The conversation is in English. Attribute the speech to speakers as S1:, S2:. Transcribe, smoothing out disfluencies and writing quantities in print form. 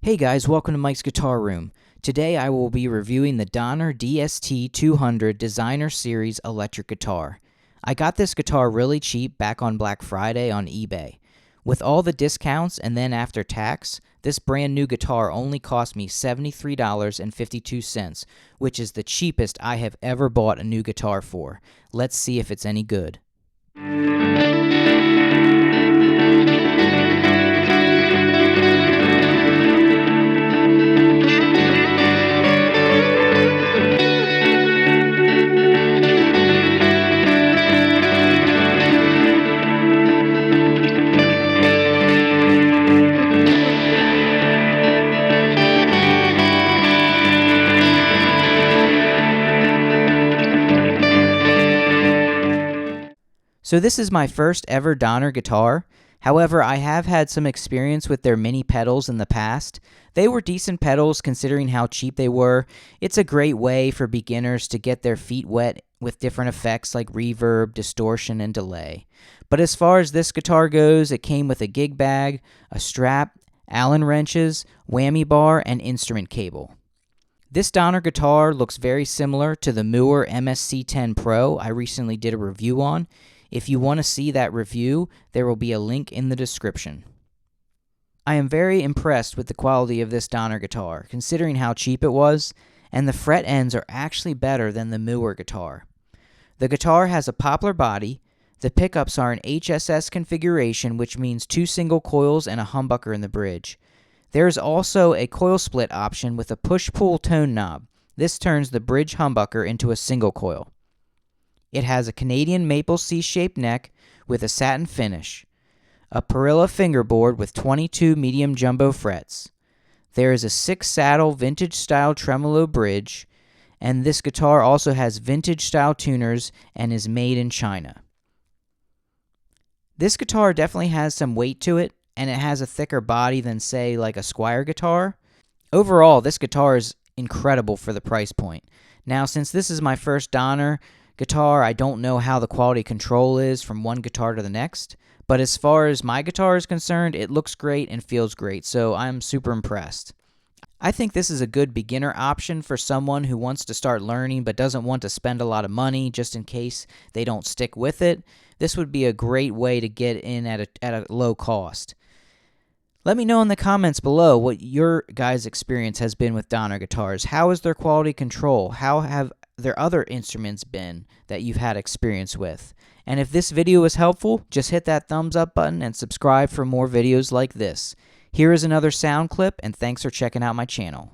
S1: Hey guys, welcome to Mike's Guitar Room. Today I will be reviewing the Donner DST 200 Designer Series electric guitar. I got this guitar really cheap back on Black Friday on eBay. With all the discounts and then after tax, this brand new guitar only cost me $73.52, which is the cheapest I have ever bought a new guitar for. Let's see if it's any good. So this is my first ever Donner guitar. However, I have had some experience with their mini pedals in the past. They were decent pedals considering how cheap they were. It's a great way for beginners to get their feet wet with different effects like reverb, distortion, and delay. But as far as this guitar goes, it came with a gig bag, a strap, Allen wrenches, whammy bar, and instrument cable. This Donner guitar looks very similar to the MOOER MSC 10 Pro I recently did a review on. If you want to see that review, there will be a link in the description. I am very impressed with the quality of this Donner guitar, considering how cheap it was, and the fret ends are actually better than the MOOER guitar. The guitar has a poplar body. The pickups are an HSS configuration, which means 2 single coils and a humbucker in the bridge. There is also a coil split option with a push-pull tone knob. This turns the bridge humbucker into a single coil. It has a Canadian maple C-shaped neck with a satin finish, a Perilla fingerboard with 22 medium jumbo frets. There is a 6-saddle vintage-style tremolo bridge, and this guitar also has vintage-style tuners and is made in China. This guitar definitely has some weight to it, and it has a thicker body than, say, like a Squier guitar. Overall, this guitar is incredible for the price point. Now, since this is my first Donner guitar, I don't know how the quality control is from one guitar to the next, but as far as my guitar is concerned, it looks great and feels great, so I'm super impressed. I think this is a good beginner option for someone who wants to start learning but doesn't want to spend a lot of money just in case they don't stick with it. This would be a great way to get in at a low cost. Let me know in the comments below what your guys' experience has been with Donner guitars. How is their quality control? How have their other instruments been that you've had experience with? And if this video was helpful, just hit that thumbs up button and subscribe for more videos like this. Here is another sound clip, and thanks for checking out my channel.